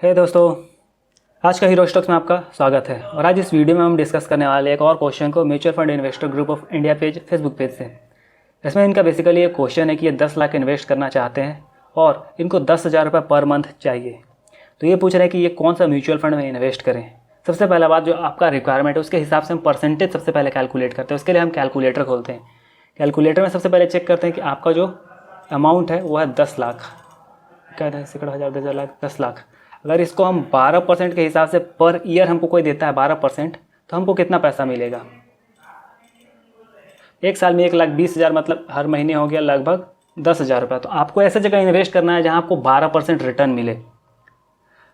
हे दोस्तों, आज का हीरो स्टॉक्स में आपका स्वागत है। और आज इस वीडियो में हम डिस्कस करने वाले एक और क्वेश्चन को mutual fund investor group of India page Facebook page से। इसमें इनका बेसिकली ये क्वेश्चन है कि ये 10 लाख इन्वेस्ट करना चाहते हैं और इनको 10,000 रुपये पर मंथ चाहिए। तो ये पूछ रहे हैं कि ये कौन सा म्यूचुअल फंड में इन्वेस्ट करें। सबसे पहला बात, जो आपका रिक्वायरमेंट है उसके हिसाब से हम परसेंटेज सबसे पहले कैलकुलेट करते हैं। उसके लिए हम कैलकुलेटर खोलते हैं। कैलकुलेटर में सबसे पहले चेक करते हैं कि आपका जो अमाउंट है वो है 10 लाख। क्या है, सैकड़ों हज़ार 10 लाख 10 लाख। अगर इसको हम 12% के हिसाब से पर ईयर हमको कोई देता है 12%, तो हमको कितना पैसा मिलेगा। एक साल में 1,20,000 मतलब हर महीने हो गया लगभग 10,000 रुपये। तो आपको ऐसे जगह इन्वेस्ट करना है जहां आपको 12% रिटर्न मिले।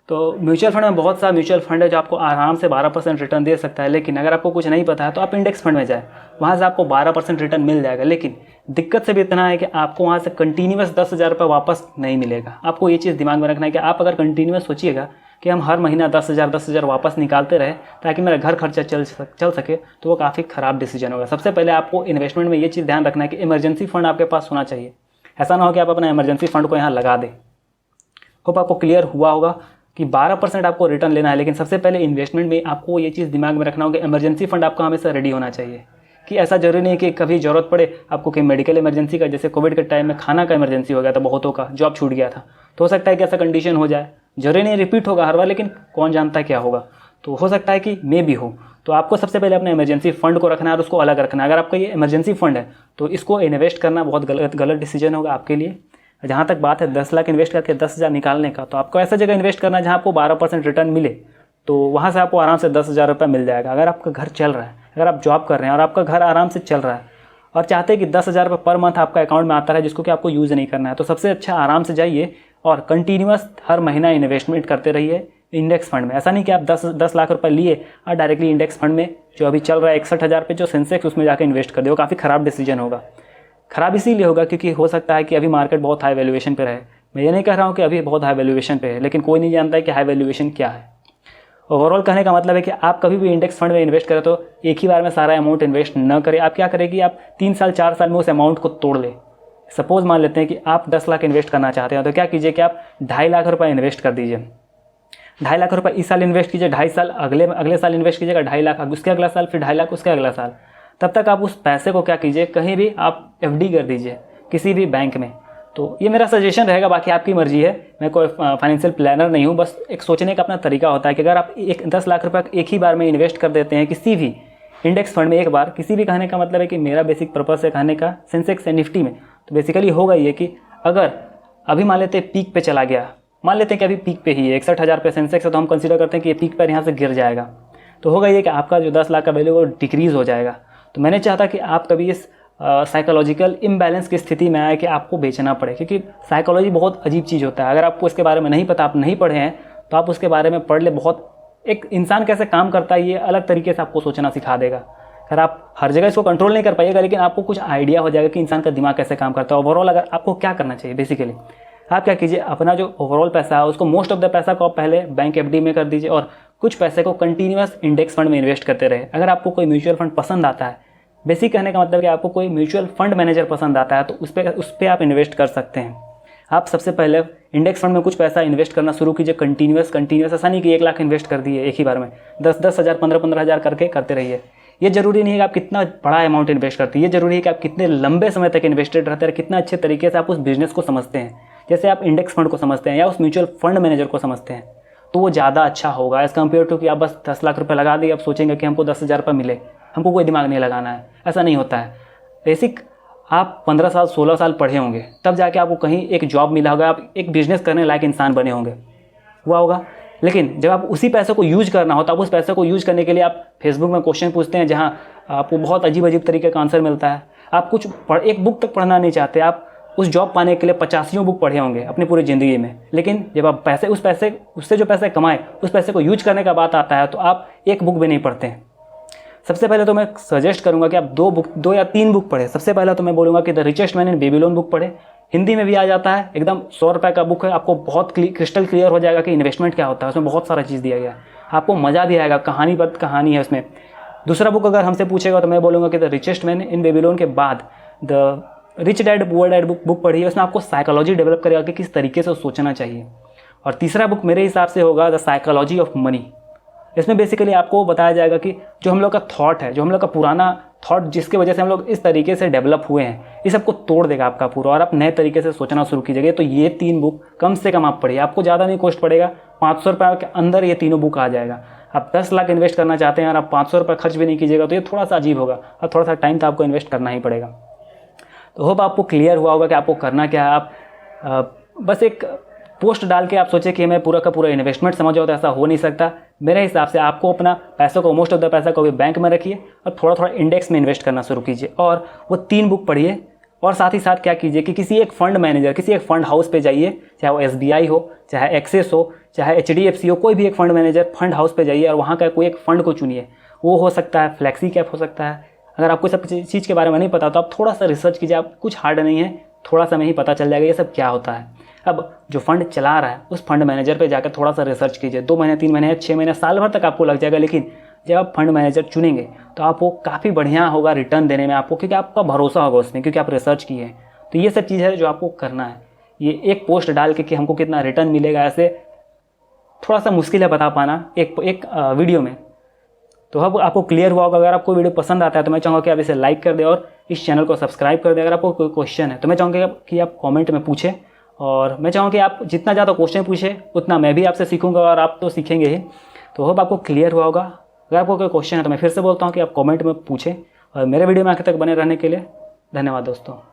तो म्यूचुअल फंड में बहुत सारा म्यूचुअल फंड है जो आपको आराम से 12% रिटर्न दे सकता है। लेकिन अगर आपको कुछ नहीं पता है तो आप इंडेक्स फंड में जाए, वहाँ से आपको 12% रिटर्न मिल जाएगा। लेकिन दिक्कत से भी इतना है कि आपको वहाँ से कंटिन्यूस 10,000 रुपये वापस नहीं मिलेगा। आपको ये चीज़ दिमाग में रखना है कि आप अगर कंटिन्यूस सोचिएगा कि हम हर महीना 10,000 वापस निकालते रहे ताकि मेरा घर खर्चा चल सके, तो वो काफ़ी ख़राब डिसीजन होगा। सबसे पहले आपको इन्वेस्टमेंट में ये चीज़ ध्यान रखना है कि इमरजेंसी फंड आपके पास होना चाहिए। ऐसा ना हो कि आप अपना इमरजेंसी फंड को यहाँ लगा दें। होप आपको क्लियर हुआ होगा कि 12% आपको रिटर्न लेना है। लेकिन सबसे पहले इन्वेस्टमेंट में आपको ये चीज़ दिमाग में रखना होगा कि इमरजेंसी फंड आपका हमेशा रेडी होना चाहिए। कि ऐसा जरूरी नहीं कि कभी ज़रूरत पड़े आपको कि मेडिकल इमरजेंसी का, जैसे कोविड के टाइम में खाना का इमरजेंसी हो गया था, बहुतों का जॉब छूट गया था। तो हो सकता है कि ऐसा कंडीशन हो जाए। जरूरी नहीं रिपीट होगा हर बार, लेकिन कौन जानता है क्या होगा। तो हो सकता है कि मे भी हो। तो आपको सबसे पहले अपना इमरजेंसी फंड को रखना है और उसको अलग रखना है। अगर आपका ये इमरजेंसी फंड है तो इसको इन्वेस्ट करना बहुत गलत डिसीजन होगा आपके लिए। जहाँ तक बात है 10 लाख इन्वेस्ट करके 10,000 निकालने का, तो आपको ऐसा जगह इन्वेस्ट करना है जहाँ आपको 12% रिटर्न मिले। तो वहाँ से आपको आराम से 10,000 रुपये मिल जाएगा। अगर आपका घर चल रहा है, अगर आप जॉब कर रहे हैं और आपका घर आराम से चल रहा है और चाहते हैं कि 10,000 रुपये पर मंथ आपका अकाउंट में आता है जिसको कि आपको यूज़ नहीं करना है, तो सबसे अच्छा आराम से जाइए और कंटिन्यूस हर महीना इन्वेस्टमेंट करते रहिए इंडेक्स फंड में। ऐसा नहीं कि आप 10 लाख रुपये लिए और डायरेक्टली इंडेक्स फंड में जो अभी चल रहा है 61,000 पे जो सेंसेक्स, उसमें जाकर इन्वेस्ट कर दे। वो काफ़ी ख़राब डिसीजन होगा। ख़राब इसीलिए होगा क्योंकि हो सकता है कि अभी मार्केट बहुत हाई वैल्यूएशन पे रहे। मैं ये नहीं कह रहा हूँ कि अभी बहुत हाई वैल्यूएशन पे है, लेकिन कोई नहीं जानता है कि हाई वैल्यूएशन क्या है। ओवरऑल कहने का मतलब है कि आप कभी भी इंडेक्स फंड में इन्वेस्ट करें तो एक ही बार में सारा अमाउंट इन्वेस्ट न करें। आप क्या करें कि आप 3 साल 4 साल में उस अमाउंट को तोड़ लें। सपोज मान लेते हैं कि आप 10 लाख इन्वेस्ट करना चाहते हैं, तो क्या कीजिए कि आप 2.5 लाख रुपये इन्वेस्ट कर दीजिए। 2.5 लाख रुपये इस साल इन्वेस्ट कीजिए, 2.5 साल अगले साल इन्वेस्ट कीजिएगा 2.5 लाख, उसके अगला साल फिर 2.5 लाख, उसके अगला साल। तब तक आप उस पैसे को क्या कीजिए, कहीं भी आप FD कर दीजिए किसी भी बैंक में। तो ये मेरा सजेशन रहेगा, बाकी आपकी मर्जी है। मैं कोई फाइनेंशियल प्लानर नहीं हूँ, बस एक सोचने का अपना तरीका होता है कि अगर आप 10 लाख रुपये एक ही बार में इन्वेस्ट कर देते हैं किसी भी इंडेक्स फंड में एक बार, किसी भी, कहने का मतलब है कि मेरा बेसिक पर्पस है कहने का सेंसेक्स या निफ्टी में, तो बेसिकली होगा ये कि अगर अभी मान लेते हैं पीक पे चला गया, मान लेते हैं कि अभी पीक पे ही है 61,000 पे सेंसेक्स है, तो हम कंसिडर करते हैं कि ये पीक पर यहाँ से गिर जाएगा, तो होगा ये कि आपका जो 10 लाख का वैल्यू वो डिक्रीज़ हो जाएगा। तो मैंने चाहता कि आप कभी इस साइकोलॉजिकल इम्बैलेंस की स्थिति में आए कि आपको बेचना पड़े, क्योंकि साइकोलॉजी बहुत अजीब चीज़ होता है। अगर आपको इसके बारे में नहीं पता, आप नहीं पढ़े हैं, तो आप उसके बारे में पढ़ ले। बहुत एक इंसान कैसे काम करता है ये अलग तरीके से आपको सोचना सिखा देगा। अगर आप हर जगह इसको कंट्रोल नहीं कर पाइएगा, लेकिन आपको कुछ आइडिया हो जाएगा कि इंसान का दिमाग कैसे काम करता है। ओवरऑल अगर आपको क्या करना चाहिए, बेसिकली आप क्या कीजिए, अपना जो ओवरऑल पैसा है उसको, मोस्ट ऑफ द पैसा को आप पहले बैंक FD में कर दीजिए और कुछ पैसे को कंटिन्यूस इंडेक्स फंड में इन्वेस्ट करते रहे। अगर आपको कोई म्यूचुअल फंड पसंद आता है, बेसिक कहने का मतलब कि आपको कोई म्यूचुअल फंड मैनेजर पसंद आता है, तो उस पर आप इन्वेस्ट कर सकते हैं। आप सबसे पहले इंडेक्स फंड में कुछ पैसा इन्वेस्ट करना शुरू कीजिए कंटिन्यूस। ऐसा नहीं कि 1 लाख इन्वेस्ट कर दिए एक ही बार में, 10 हज़ार 15 हज़ार करके करते रहिए। ये जरूरी नहीं है कि आप कितना बड़ा अमाउंट इन्वेस्ट करते हैं, ये जरूरी है कि आप कितने लंबे समय तक इन्वेस्टेड रहते हैं, कितना अच्छे तरीके से आप उस बिजनेस को समझते हैं। जैसे आप इंडेक्स फंड को समझते हैं या उस म्यूचुअल फंड मैनेजर को समझते हैं, तो वो ज़्यादा अच्छा होगा एज़ कम्पेयर टू कि आप बस 10 लाख रुपये लगा दिए, आप सोचेंगे कि हमको 10,000 रुपये मिले, हमको कोई दिमाग नहीं लगाना है। ऐसा नहीं होता है। बेसिक आप 15 साल 16 साल पढ़े होंगे, तब जाके आपको कहीं एक जॉब मिला होगा, आप एक बिजनेस करने लायक इंसान बने होंगे, हुआ होगा। लेकिन जब आप उसी पैसे को यूज करना हो, तो आप उस पैसे को यूज करने के लिए आप फेसबुक में क्वेश्चन पूछते हैं जहाँ आपको बहुत अजीब तरीके का आंसर मिलता है। आप कुछ एक बुक तक पढ़ना नहीं चाहते, आप उस जॉब पाने के लिए 50 बुक पढ़े होंगे अपनी पूरी ज़िंदगी में। लेकिन जब आप उससे जो पैसे कमाए, उस पैसे को यूज करने का बात आता है, तो आप एक बुक भी नहीं पढ़ते हैं। सबसे पहले तो मैं सजेस्ट करूंगा कि आप 2 या 3 बुक पढ़े। सबसे पहले तो मैं बोलूँगा कि the richest man in Babylon book पढ़े। हिंदी में भी आ जाता है, एकदम 100 रुपये का बुक है। आपको बहुत क्रिस्टल क्लियर हो जाएगा कि इन्वेस्टमेंट क्या होता है, उसमें बहुत सारा चीज़ दिया गया है, आपको मज़ा भी आएगा, कहानीबद्ध कहानी है उसमें। दूसरा बुक अगर हमसे पूछेगा तो मैं बोलूँगा कि the richest man in Babylon के बाद the rich dad poor dad book पढ़िए। उसमें आपको साइकोलॉजी डेवलप करेगा कि किस तरीके से सोचना चाहिए। और तीसरा बुक मेरे हिसाब से होगा द साइकोलॉजी ऑफ मनी। इसमें बेसिकली आपको बताया जाएगा कि जो हम लोग का थॉट है, जो हम लोग का पुराना थॉट जिसकी वजह से हम लोग इस तरीके से डेवलप हुए हैं, इस सबको तोड़ देगा आपका पूरा और आप नए तरीके से सोचना शुरू कीजिएगा। तो ये 3 बुक कम से कम आप पढ़िए, आपको ज़्यादा नहीं कॉस्ट पड़ेगा, 500 रुपये के अंदर ये तीनों बुक आ जाएगा। आप 10 लाख इन्वेस्ट करना चाहते हैं और आप 500 रुपये खर्च भी नहीं कीजिएगा तो ये थोड़ा सा अजीब होगा और थोड़ा सा टाइम तो आपको इन्वेस्ट करना ही पड़ेगा। तो होप आपको क्लियर हुआ होगा कि आपको करना क्या है। आप बस एक पोस्ट डाल के आप सोचे कि मैं पूरा का पूरा इन्वेस्टमेंट समझ जाओ, तो ऐसा हो नहीं सकता। मेरे हिसाब से आपको अपना पैसों को, मोस्ट ऑफ द पैसा को भी बैंक में रखिए और थोड़ा थोड़ा इंडेक्स में इन्वेस्ट करना शुरू कीजिए और वो 3 बुक पढ़िए। और साथ ही साथ क्या कीजिए कि किसी एक फंड मैनेजर, किसी एक फंड हाउस पे जाइए, चाहे वो SBI हो, चाहे एक्सिस हो, चाहे HDFC हो, कोई भी एक फंड मैनेजर फंड हाउस पे जाइए और वहाँ का कोई एक फंड को चुनिए। वो हो सकता है फ्लेक्सी कैप हो सकता है। अगर आपको सब चीज़ के बारे में नहीं पता तो आप थोड़ा सा रिसर्च कीजिए, आप कुछ हार्ड नहीं है, थोड़ा सा में ही पता चल जाएगा ये सब क्या होता है। अब जो फंड चला रहा है उस फंड मैनेजर पे जाकर थोड़ा सा रिसर्च कीजिए। 2 महीने, 3 महीने, 6 महीने, साल भर तक आपको लग जाएगा, लेकिन जब आप फंड मैनेजर चुनेंगे तो आपको काफ़ी बढ़िया होगा रिटर्न देने में आपको, क्योंकि आपका भरोसा होगा उसमें, क्योंकि आप रिसर्च किए हैं। तो ये सब चीज़ है जो आपको करना है। ये एक पोस्ट डाल के कि हमको कितना रिटर्न मिलेगा, ऐसे थोड़ा सा मुश्किल है बता पाना एक वीडियो में। तो अब आपको क्लियर हुआ होगा। अगर आपको वीडियो पसंद आता है तो मैं चाहूँगा कि आप इसे लाइक कर दें और इस चैनल को सब्सक्राइब कर दें। अगर आपको कोई क्वेश्चन है तो मैं चाहूँगा कि आप कमेंट में पूछें और मैं चाहूँगा कि आप जितना ज़्यादा क्वेश्चन पूछें उतना मैं भी आपसे सीखूँगा और आप तो सीखेंगे ही। तो होप आपको क्लियर हुआ होगा। अगर आपको कोई क्वेश्चन है तो मैं फिर से बोलता हूँ कि आप कमेंट में पूछें और मेरे वीडियो में आखिर तक बने रहने के लिए धन्यवाद दोस्तों।